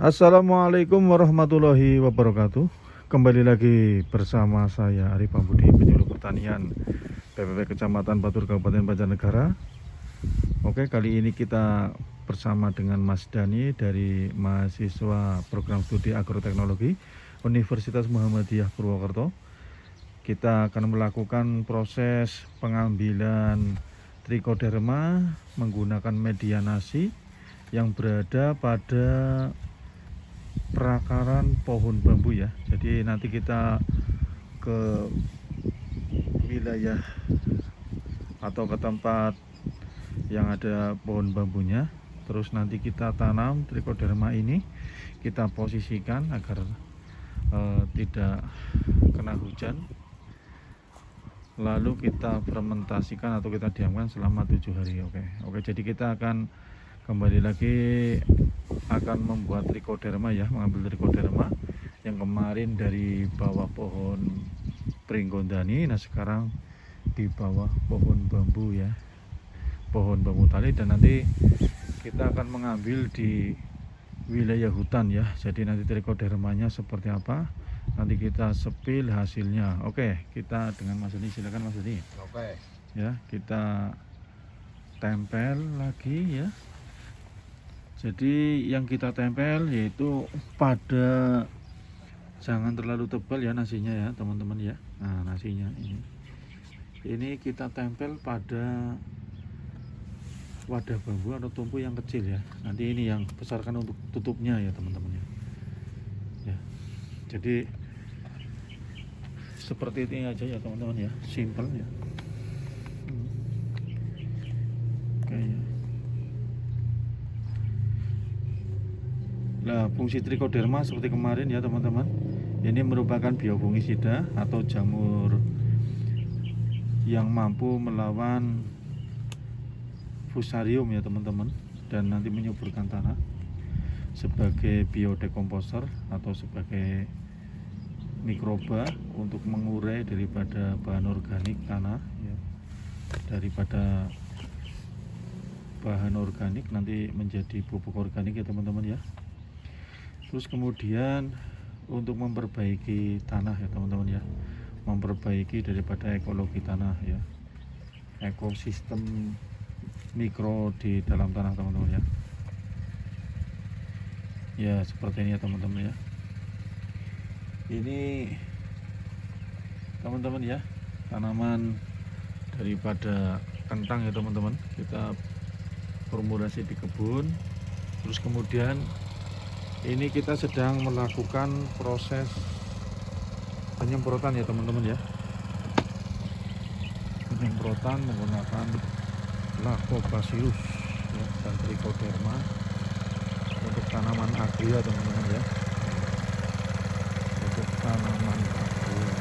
Assalamualaikum warahmatullahi wabarakatuh. Kembali lagi bersama saya Ari Pambudi, penyuluh pertanian PPP Kecamatan Batur Kabupaten Banjarnegara. Oke, kali ini kita bersama dengan Mas Dani dari mahasiswa program studi agroteknologi Universitas Muhammadiyah Purwokerto. Kita akan melakukan proses pengambilan trichoderma menggunakan media nasi yang berada pada perakaran pohon bambu ya. Jadi nanti kita ke wilayah atau ke tempat yang ada pohon bambunya, terus nanti kita tanam trichoderma ini, kita posisikan agar tidak kena hujan, lalu kita fermentasikan atau kita diamkan selama 7 hari. Oke, jadi kita akan kembali lagi akan membuat trichoderma ya, mengambil trichoderma yang kemarin dari bawah pohon pringgondani. Nah sekarang di bawah pohon bambu ya, pohon bambu tali, dan nanti kita akan mengambil di wilayah hutan ya. Jadi nanti trichodermanya seperti apa nanti kita sepil hasilnya. Oke, kita dengan Mas Deni, silakan Mas Deni. Oke. Ya, kita tempel lagi ya. Jadi yang kita tempel yaitu pada, jangan terlalu tebal ya nasinya ya teman-teman ya. Nah nasinya ini kita tempel pada wadah bambu atau tumpu yang kecil ya. Nanti ini yang besarkan untuk tutupnya ya teman-teman ya. Jadi seperti ini aja ya teman-teman ya, simple ya. Oke ya. Nah, fungsi trichoderma seperti kemarin ya teman-teman, ini merupakan biofungisida atau jamur yang mampu melawan fusarium ya teman-teman, dan nanti menyuburkan tanah sebagai biodekomposer atau sebagai mikroba untuk mengurai daripada bahan organik tanah ya. Daripada bahan organik nanti menjadi pupuk organik ya teman-teman ya. Terus kemudian untuk memperbaiki tanah ya teman-teman ya, memperbaiki daripada ekologi tanah ya, ekosistem mikro di dalam tanah teman-teman ya. Ya seperti ini ya teman-teman ya. Ini teman-teman ya, tanaman daripada kentang ya teman-teman, kita formulasi di kebun. Terus kemudian ini kita sedang melakukan proses penyemprotan ya teman-teman ya, penyemprotan menggunakan Lactobacillus ya, dan trichoderma untuk tanaman agria teman-teman ya, untuk tanaman agria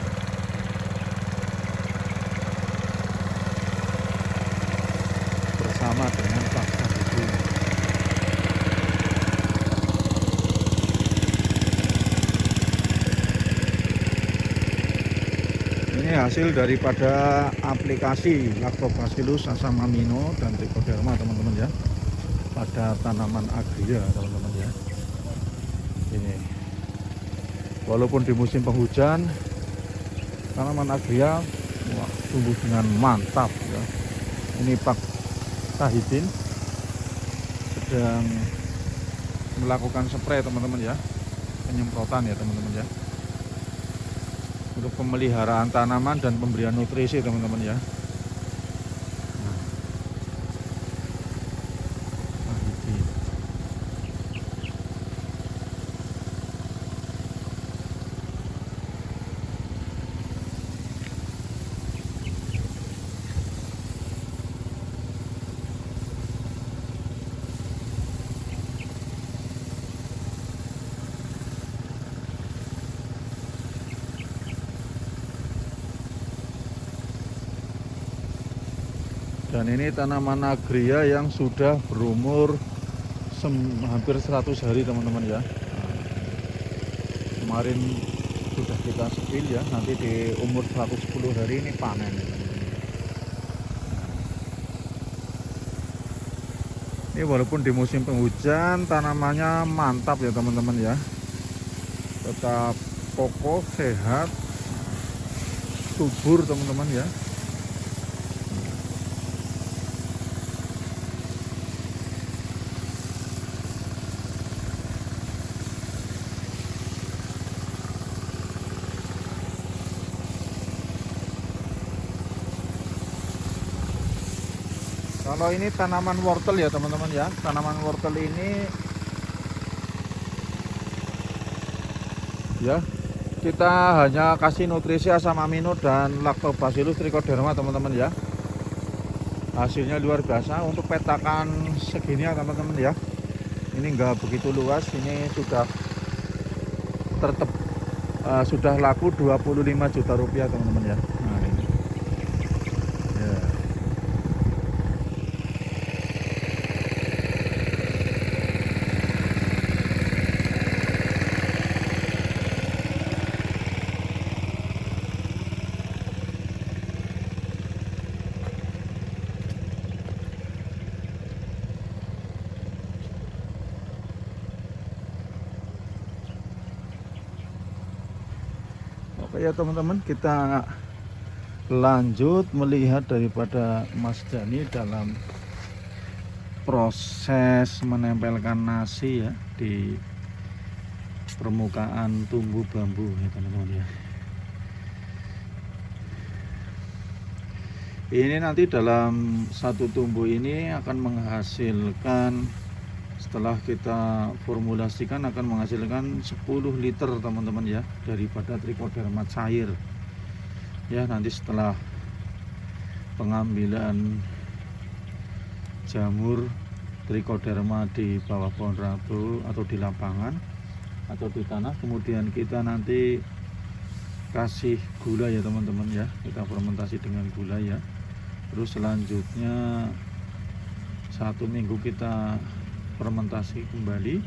bersama dengan paksa hidup. Ini hasil daripada aplikasi Lactobacillus asam amino dan trichoderma teman-teman ya, pada tanaman agria teman-teman ya. Ini walaupun di musim penghujan, tanaman agria tumbuh dengan mantap ya. Ini Pak Tahidin sedang melakukan spray teman-teman ya, penyemprotan ya teman-teman ya, untuk pemeliharaan tanaman dan pemberian nutrisi teman-teman ya. Dan ini tanaman agria yang sudah berumur hampir 100 hari teman-teman ya. Kemarin sudah kita sepil ya, nanti di umur 110 hari ini panen ya. Ini Ini walaupun di musim penghujan tanamannya mantap ya teman-teman ya, tetap kokoh, sehat, subur teman-teman ya. Kalau ini tanaman wortel ya teman-teman ya, tanaman wortel ini ya kita hanya kasih nutrisi asam amino dan lactobacillus trichoderma teman-teman ya. Hasilnya luar biasa untuk petakan segini ya teman-teman ya. Ini enggak begitu luas, ini sudah sudah laku 25 juta rupiah teman-teman ya. Nah, ini. Ya. Oke ya teman-teman, kita lanjut melihat daripada Mas Dani dalam proses menempelkan nasi ya di permukaan tumbuh bambu ya teman-teman ya. Ini nanti dalam satu tumbuh ini akan menghasilkan, setelah kita formulasikan akan menghasilkan 10 liter teman-teman ya, daripada trichoderma cair ya. Nanti setelah pengambilan jamur trichoderma di bawah pohon ratu atau di lapangan atau di tanah, kemudian kita nanti kasih gula ya teman-teman ya, kita fermentasi dengan gula ya. Terus selanjutnya 1 minggu kita fermentasi kembali,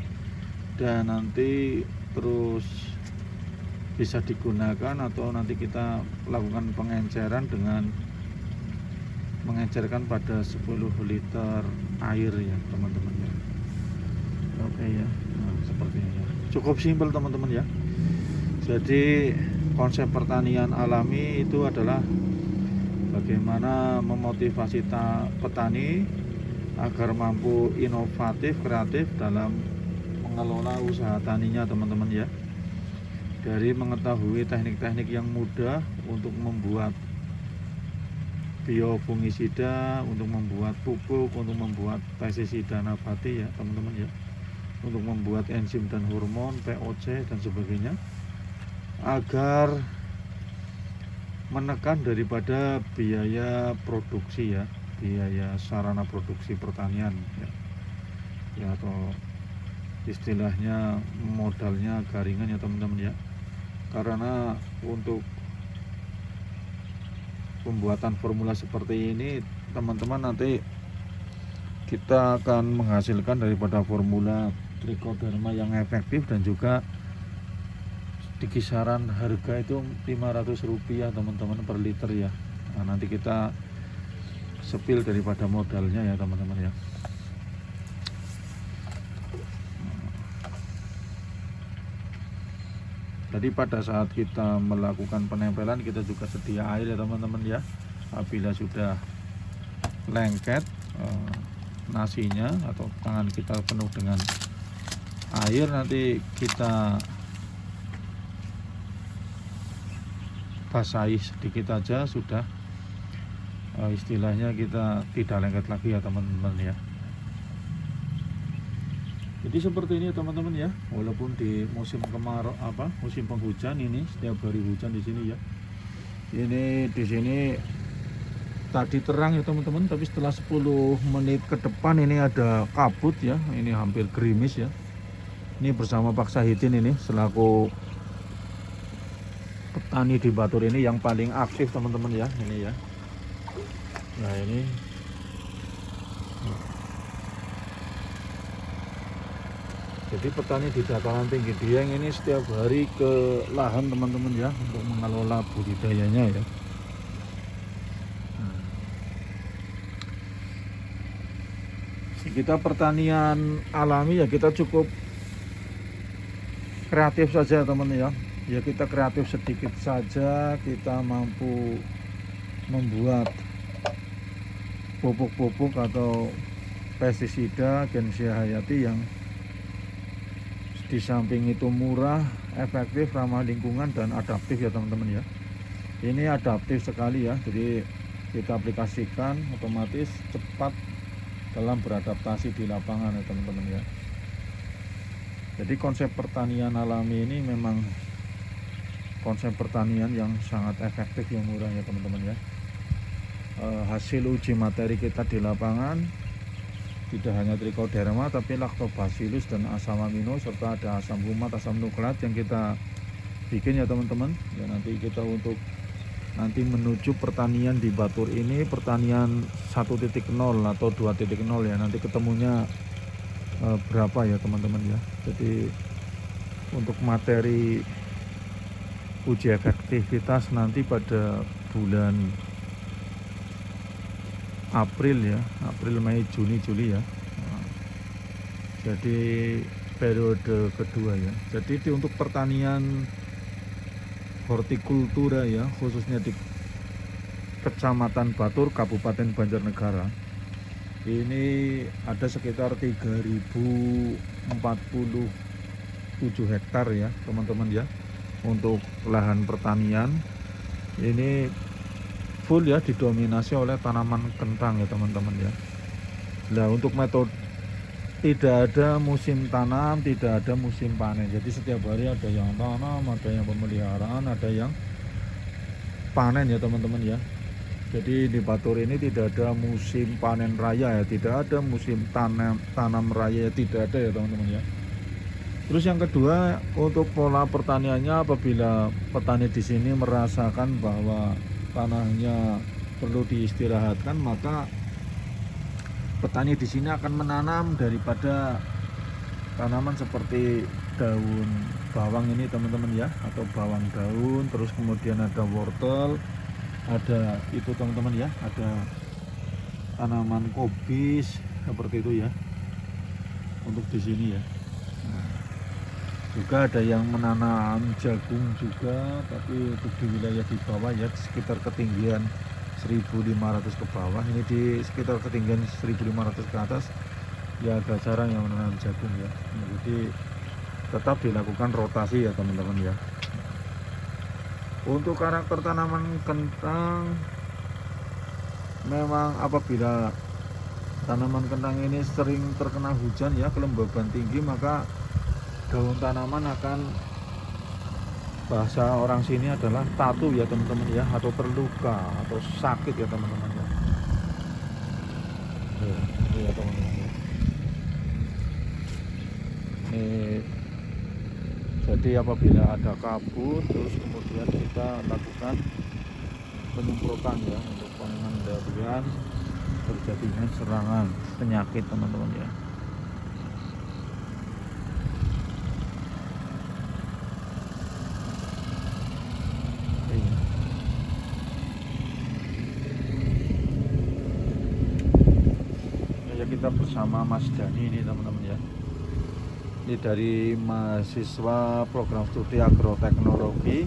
dan nanti terus bisa digunakan atau nanti kita lakukan pengenceran dengan mengencerkan pada 10 liter air ya teman-teman ya. Oke ya, nah, seperti ini ya. Cukup simpel teman-teman ya. Jadi konsep pertanian alami itu adalah bagaimana memotivasi petani agar mampu inovatif, kreatif dalam mengelola usaha taninya teman-teman ya. Dari mengetahui teknik-teknik yang mudah untuk membuat biofungisida, untuk membuat pupuk, untuk membuat pestisida nabati ya teman-teman ya, untuk membuat enzim dan hormon, POC dan sebagainya, agar menekan daripada biaya produksi ya, biaya sarana produksi pertanian ya, ya atau istilahnya modalnya garingan ya teman-teman ya. Karena untuk pembuatan formula seperti ini teman-teman, nanti kita akan menghasilkan daripada formula trichoderma yang efektif dan juga di kisaran harga itu Rp500 teman-teman per liter ya. Nah, nanti kita sepil daripada modalnya ya teman-teman ya. Jadi pada saat kita melakukan penempelan, kita juga sedia air ya teman-teman ya. Apabila sudah lengket nasinya atau tangan kita penuh dengan air, nanti kita basahi sedikit aja sudah, istilahnya kita tidak lengket lagi ya teman-teman ya. Jadi seperti ini teman-teman ya, walaupun di musim kemarau musim penghujan ini setiap hari hujan di sini ya. Ini di sini tadi terang ya teman-teman, tapi setelah 10 menit ke depan ini ada kabut ya, ini hampir gerimis ya. Ini bersama Pak Sahidin ini selaku petani di Batur ini yang paling aktif teman-teman ya, ini ya. Nah ini jadi petani di dataran tinggi Dieng ini setiap hari ke lahan teman-teman ya, untuk mengelola budidayanya ya. kita pertanian alami ya kita cukup kreatif saja teman ya. Ya kita kreatif sedikit saja, kita mampu membuat pupuk-pupuk atau pestisida Gensia Hayati yang di samping itu murah, efektif, ramah lingkungan dan adaptif ya teman-teman ya. Ini adaptif sekali ya, jadi kita aplikasikan otomatis cepat dalam beradaptasi di lapangan ya teman-teman ya. Jadi konsep pertanian alami ini memang konsep pertanian yang sangat efektif, yang murah ya teman-teman ya. Hasil uji materi kita di lapangan tidak hanya trichoderma tapi lactobacillus dan asam amino serta ada asam humat, asam nukleat yang kita bikin ya teman-teman ya. Nanti kita untuk nanti menuju pertanian di Batur ini pertanian 1.0 atau 2.0 ya, nanti ketemunya berapa ya teman-teman ya. Jadi untuk materi uji efektivitas nanti pada bulan April ya, April, Mei, Juni, Juli ya. Jadi periode kedua ya. Jadi untuk pertanian hortikultura ya, khususnya di Kecamatan Batur, Kabupaten Banjarnegara, ini ada sekitar 3047 hektar ya teman-teman ya. Untuk lahan pertanian ini full ya didominasi oleh tanaman kentang ya teman-teman ya. Nah untuk metode tidak ada musim tanam, tidak ada musim panen. Jadi setiap hari ada yang tanam, ada yang pemeliharaan, ada yang panen ya teman-teman ya. Jadi di Batur ini tidak ada musim panen raya ya, tidak ada musim tanam raya ya, tidak ada ya teman-teman ya. Terus yang kedua, untuk pola pertaniannya, apabila petani di sini merasakan bahwa tanahnya perlu diistirahatkan, maka petani di sini akan menanam daripada tanaman seperti daun bawang ini teman-teman ya, atau bawang daun, terus kemudian ada wortel, ada itu teman-teman ya, ada tanaman kobis seperti itu ya untuk di sini ya. Nah, juga ada yang menanam jagung juga, tapi untuk di wilayah di bawah ya, di sekitar ketinggian 1.500 ke bawah. Ini di sekitar ketinggian 1.500 ke atas ya agak jarang yang menanam jagung ya. Nah, jadi tetap dilakukan rotasi ya teman-teman ya. Untuk karakter tanaman kentang, memang apabila tanaman kentang ini sering terkena hujan ya, kelembaban tinggi, maka daun tanaman akan, bahasa orang sini adalah tatu ya teman-teman ya, atau terluka atau sakit ya teman-teman ya. Ini ya teman-teman ya. Jadi apabila ada kabut, terus kemudian kita lakukan penyemprotan ya untuk pengendalian terjadinya serangan penyakit teman-teman ya. Kita bersama Mas Dani ini teman-teman ya. Ini dari mahasiswa program studi agroteknologi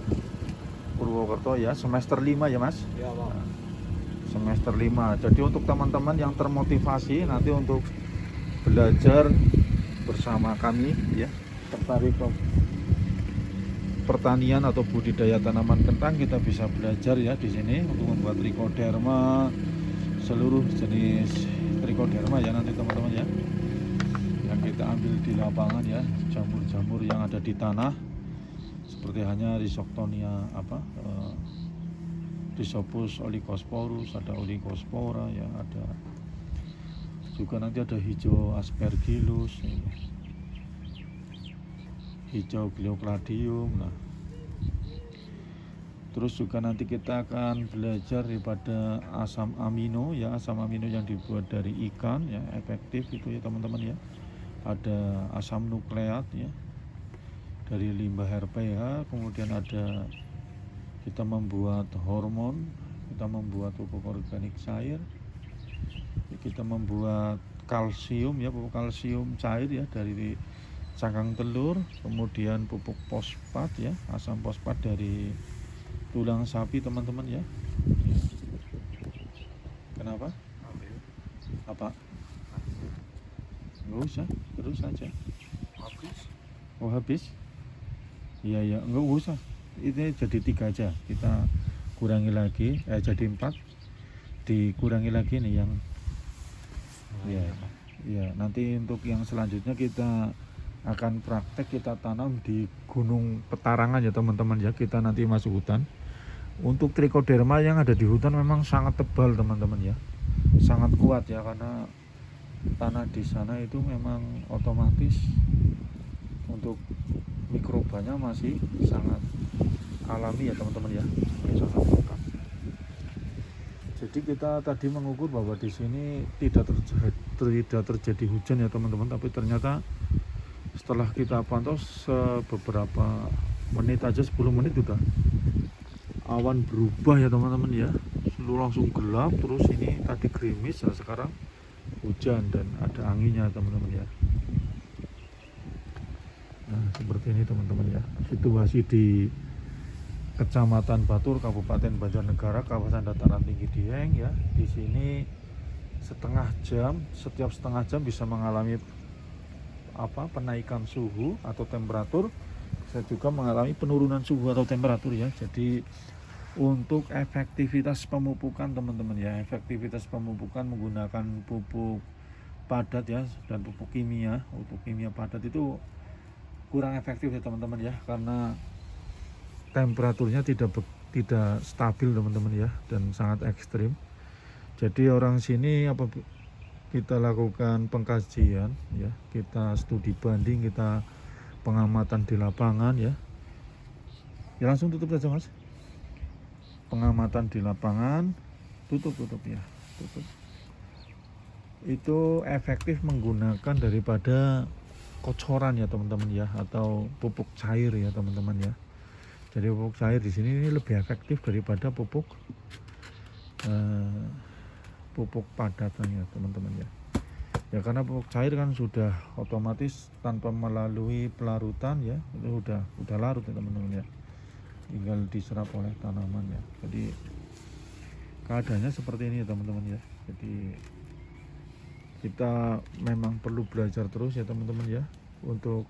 Purwokerto ya, semester 5 ya Mas? Ya Pak. Semester 5. Jadi untuk teman-teman yang termotivasi nanti untuk belajar bersama kami ya, tertarik pertanian atau budidaya tanaman kentang, kita bisa belajar ya di sini untuk membuat trichoderma, seluruh jenis trichoderma ya nanti teman-teman ya, yang kita ambil di lapangan ya, jamur-jamur yang ada di tanah seperti hanya Rhizoctonia Rhizopus oligosporus, ada oligospora ya, ada juga nanti ada hijau aspergillus, hijau gliopladium. Nah, terus juga nanti kita akan belajar daripada asam amino ya, asam amino yang dibuat dari ikan ya, efektif itu ya teman-teman ya. Ada asam nukleat ya dari limbah RPH, kemudian ada kita membuat hormon, kita membuat pupuk organik cair, kita membuat kalsium ya, pupuk kalsium cair ya dari cangkang telur, kemudian pupuk fosfat ya, asam fosfat dari tulang sapi teman-teman ya. Kenapa? Apa? Nggak usah, terus aja. Oh habis? Iya ya, nggak usah. Ini jadi 3 aja. Kita kurangi lagi, jadi 4. Dikurangi lagi nih yang ya, ya. Nanti untuk yang selanjutnya kita akan praktek kita tanam di Gunung Petarangan ya teman-teman ya. Kita nanti masuk hutan. Untuk trichoderma yang ada di hutan memang sangat tebal teman-teman ya, sangat kuat ya, karena tanah di sana itu memang otomatis untuk mikrobanya masih sangat alami ya teman-teman ya, sangat lengkap. Jadi kita tadi mengukur bahwa di sini tidak terjadi hujan ya teman-teman, tapi ternyata setelah kita pantau beberapa menit aja, 10 menit sudah awan berubah ya teman-teman ya, langsung gelap, terus ini tadi gerimis, nah sekarang hujan dan ada anginnya teman-teman ya. Nah seperti ini teman-teman ya situasi di Kecamatan Batur, Kabupaten Banjarnegara, Kawasan Dataran Tinggi Dieng ya. Di sini setiap setengah jam bisa mengalami penaikan suhu atau temperatur. Saya juga mengalami penurunan suhu atau temperatur ya. Jadi untuk efektivitas pemupukan teman-teman ya, efektivitas pemupukan menggunakan pupuk padat ya dan pupuk kimia. Untuk kimia padat itu kurang efektif ya teman-teman ya, karena temperaturnya tidak stabil teman-teman ya, dan sangat ekstrim. Jadi orang sini kita lakukan pengkajian ya, kita studi banding, kita pengamatan di lapangan ya. Ya langsung tutup saja mas. Pengamatan di lapangan, tutup ya, tutup. Itu efektif menggunakan daripada kocoran ya teman-teman ya, atau pupuk cair ya teman-teman ya. Jadi pupuk cair di sini ini lebih efektif daripada pupuk padat ya teman-teman ya. Ya karena pupuk cair kan sudah otomatis tanpa melalui pelarutan ya, itu udah larut ya teman-teman ya, tinggal diserap oleh tanaman ya. Jadi keadaannya seperti ini ya teman-teman ya. Jadi kita memang perlu belajar terus ya teman-teman ya, untuk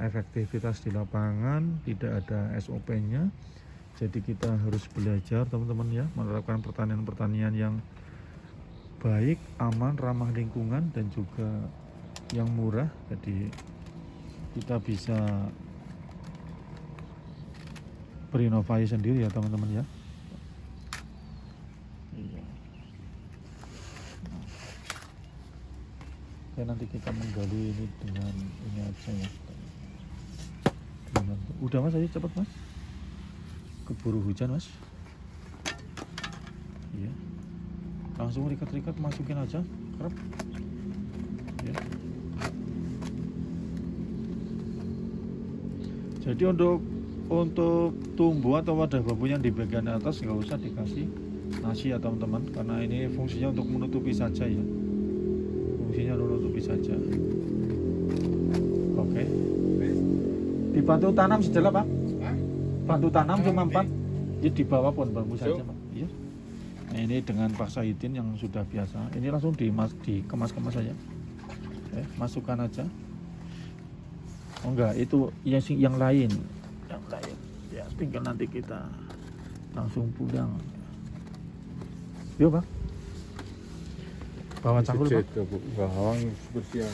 efektivitas di lapangan tidak ada SOP-nya. Jadi kita harus belajar teman-teman ya, menerapkan pertanian yang baik, aman, ramah lingkungan, dan juga yang murah. Jadi kita bisa berinovasi sendiri ya teman-teman ya. Iya. Oke, nanti kita menggali ini dengan ini aja ya. Udah mas, ayo cepat mas, keburu hujan mas. Iya, langsung rikat masukin aja kerap ya. Jadi untuk tumbuh atau wadah bambu yang di bagian atas nggak usah dikasih nasi ya teman-teman, karena ini fungsinya untuk menutupi saja ya, fungsinya menutupi saja. Oke. Dibantu tanam sejelas pak? Bantu tanam cuma 4, jadi di bawah pohon bambu saja pak. Iya. Nah, ini dengan Pak Sahidin yang sudah biasa, ini langsung dikemas-kemas saja. Masukkan aja. Oh enggak, itu yang lain ya, tinggal nanti kita langsung pulang. Yuk pak, bawa cangkul pak. Bawang bersih.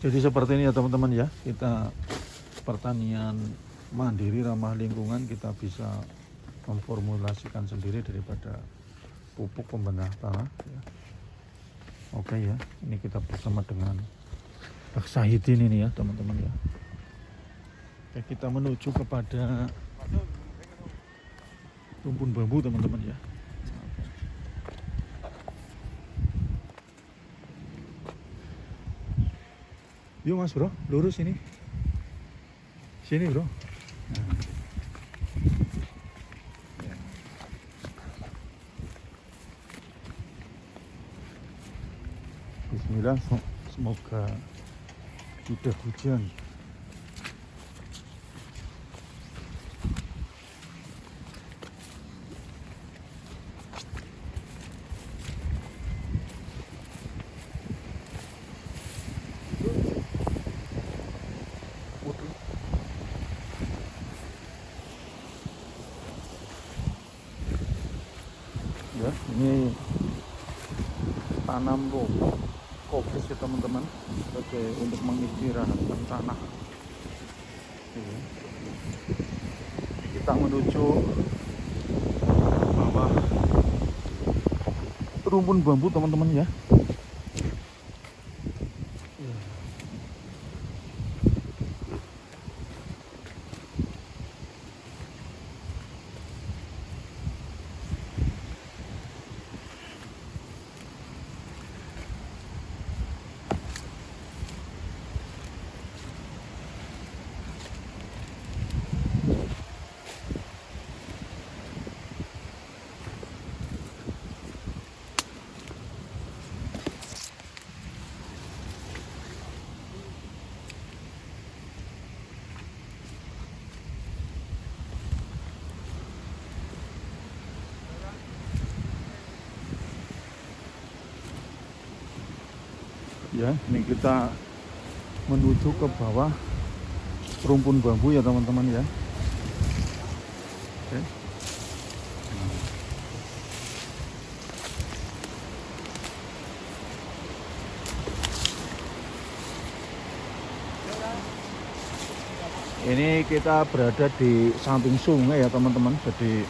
Jadi seperti ini ya teman-teman ya, kita pertanian mandiri ramah lingkungan, kita bisa memformulasikan sendiri daripada pupuk pembenah tanah ya. Oke ya, ini kita bersama dengan Pak Sahidin ini ya teman-teman ya. Oke, kita menuju kepada rumpun bambu teman-teman ya. Yuk mas bro, lurus ini. Sini bro. Bismillah, semoga tidak hujan. Ya, ini tanam kopis ya teman-teman, sebagai untuk mengistirahatkan tanah. Ya. Kita menuju bawah rumpun bambu teman-teman ya. Ya, ini kita menuju ke bawah rumpun bambu ya teman-teman ya. Oke. Ini kita berada di samping sungai ya teman-teman, jadi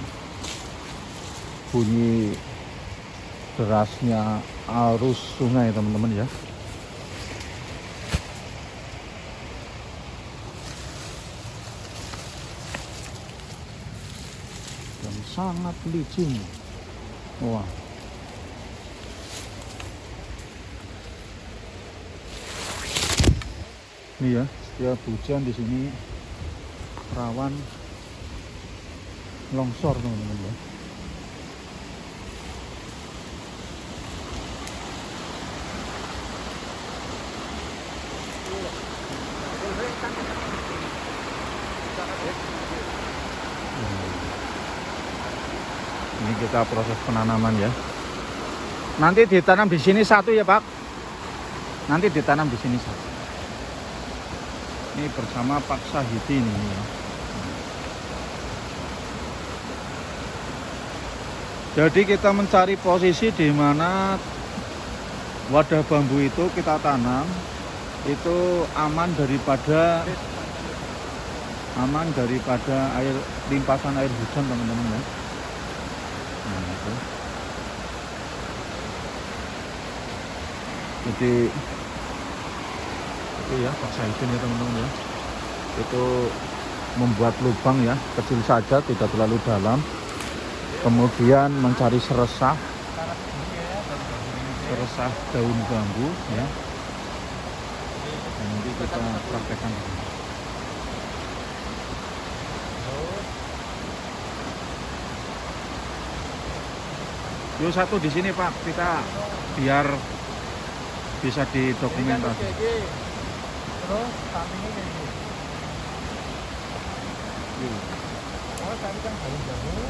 bunyi derasnya arus sungai teman-teman ya. Dan sangat licin. Wah. Ini ya, setiap hujan di sini rawan longsor teman-teman ya. Ini kita proses penanaman ya. Nanti ditanam di sini satu ya Pak. Nanti ditanam di sini satu. Ini bersama Pak Sahidi ini ya. Jadi kita mencari posisi di mana wadah bambu itu kita tanam itu aman daripada air limpasan air hujan teman-teman ya. Nah, itu. Jadi itu ya Pak Saidin ya teman-teman ya. Itu membuat lubang ya, kecil saja, tidak terlalu dalam. Kemudian mencari seresah daun bambu ya. Dan nanti kita praktekkan. Yuk satu di sini Pak, kita biar bisa didokumentasi. Terus sampingnya kayak gini. Oh, tadi kan daun bambu.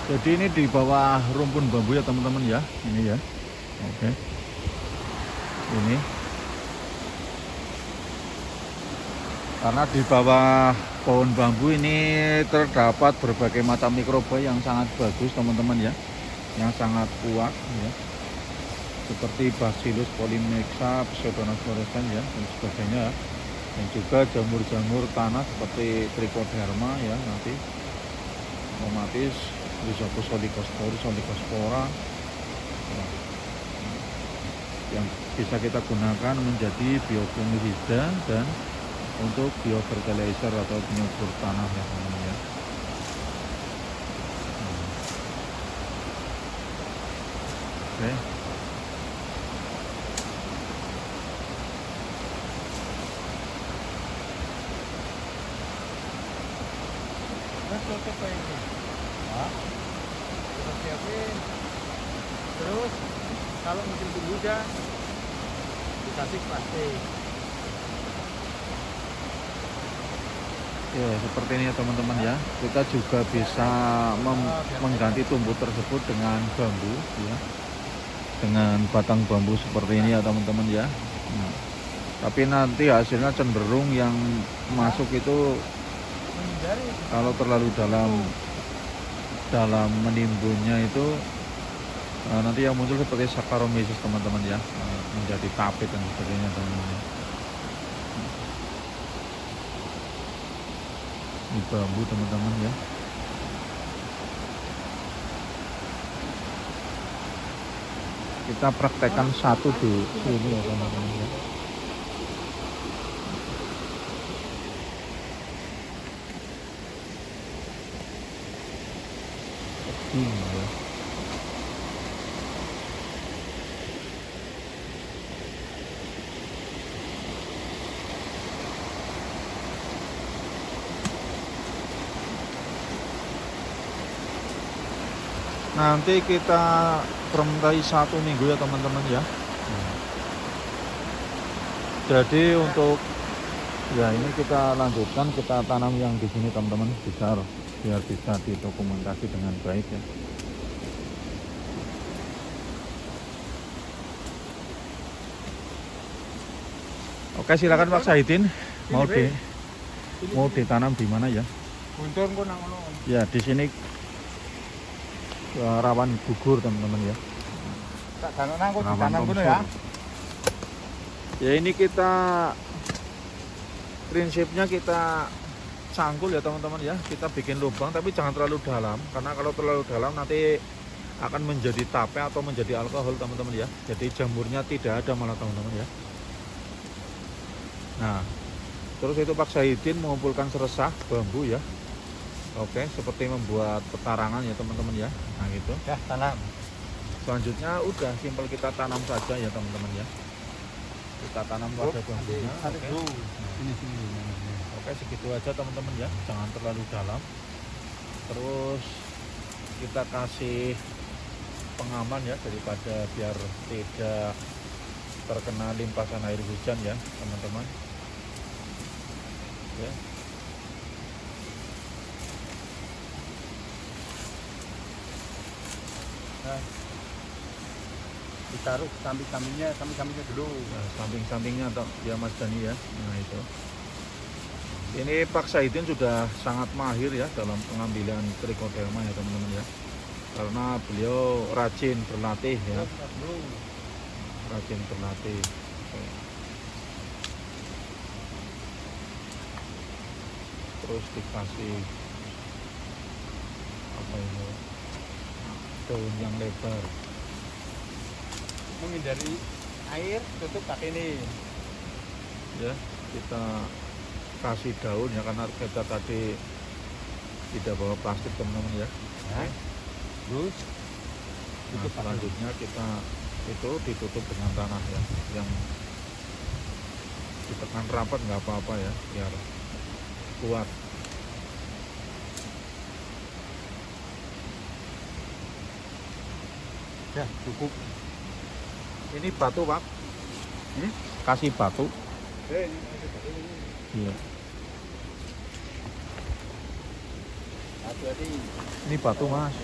Jadi ini di bawah rumpun bambu ya teman-teman ya, ini ya. Oke. Ini. Karena di bawah pohon bambu ini terdapat berbagai macam mikroba yang sangat bagus teman-teman ya, yang sangat kuat ya. Seperti Bacillus polymexa, Pseudomonas fluorescens ya, dan sebagainya. Dan juga jamur-jamur tanah seperti Trichoderma ya, nanti otomatis Rhizopus oligosporus, oligospora ya, yang bisa kita gunakan menjadi biofungisida dan untuk biofertilizer atau penyubur tanah ya teman-teman ya. Oke. Terus tutup kayak ini. Hah? Terus siapin. Terus kalau musim penghujan dikasih plastik. Ya, seperti ini ya teman-teman ya. Kita juga bisa mengganti tumbuh tersebut dengan bambu ya. Dengan batang bambu seperti ini ya teman-teman ya. Nah, tapi nanti hasilnya cenderung yang masuk itu Menghindari kalau terlalu dalam menimbunnya itu nanti yang muncul seperti Saccharomyces teman-teman ya, menjadi tapit dan sebagainya teman-teman. Ini bambu teman-teman ya. Kita praktekkan satu di sini ya teman-teman ya. Ya. Nanti kita fermentasi 1 minggu ya teman-teman ya. Jadi untuk ya ini kita lanjutkan, kita tanam yang di sini teman-teman besar biar bisa didokumentasi dengan baik ya. Oke, silakan Pak Saidin, mau ditanam di mana ya? guntur kok nang ngono. Ya di sini rawan gugur teman-teman ya. Tak tanam kok Rawan ditanam ngono longsor. ya. Ya ini kita prinsipnya kita cangkul ya teman-teman ya. Kita bikin lubang tapi jangan terlalu dalam, karena kalau terlalu dalam nanti akan menjadi tape atau menjadi alkohol teman-teman ya. Jadi jamurnya tidak ada malah teman-teman ya. Nah, terus itu Pak Saidin mengumpulkan seresah bambu ya. Oke, seperti membuat petarangan ya teman-teman ya. Nah gitu. Ya, tanam. Selanjutnya udah simpel kita tanam saja ya teman-teman ya. Kita tanam pada bambunya. Tarik Oke. dulu. Sini. Oke, segitu aja teman-teman ya. Jangan terlalu dalam. Terus kita kasih pengaman ya, daripada biar tidak terkena limpasan air hujan ya teman-teman ya. Nah, ditaruh samping-sampingnya dulu. Nah, samping-sampingnya atau ya Mas Dani ya. Nah itu ini Pak Saidin sudah sangat mahir ya dalam pengambilan trichoderma ya teman-teman ya, karena beliau rajin berlatih ya, rajin berlatih. Oke. Terus dikasih apa ini, daun yang lebar Menghindari air, tutup pakai ini. ya. Kita kasih daun ya, karena kita tadi tidak bawa plastik teman-teman ya. Ya. Terus Nah, selanjutnya kita itu ditutup dengan tanah ya, yang ditekan rapat nggak apa-apa ya, biar kuat. ya cukup. Ini batu Pak, kasih batu. Ini. Iya. Hati-hati. Ini batu Mas,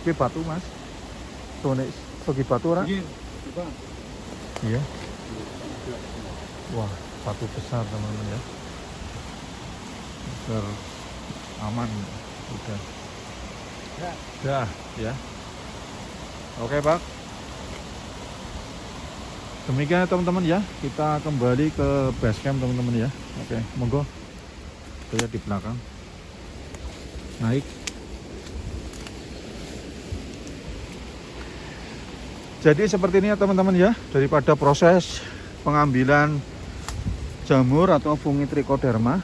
ini batu Mas. Tuh nih, bagi batu orang. Coba. Iya. Wah, batu besar teman-teman ya. Biar aman udah. Ya. Dah ya. Oke Pak. Demikian teman-teman ya. Kita kembali ke base camp teman-teman ya. Oke, monggo. Saya di belakang. Naik. Jadi seperti ini ya teman-teman ya. Daripada proses pengambilan jamur atau fungi trichoderma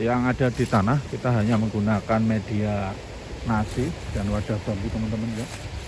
yang ada di tanah, kita hanya menggunakan media nasi dan wadah bambu teman-teman ya.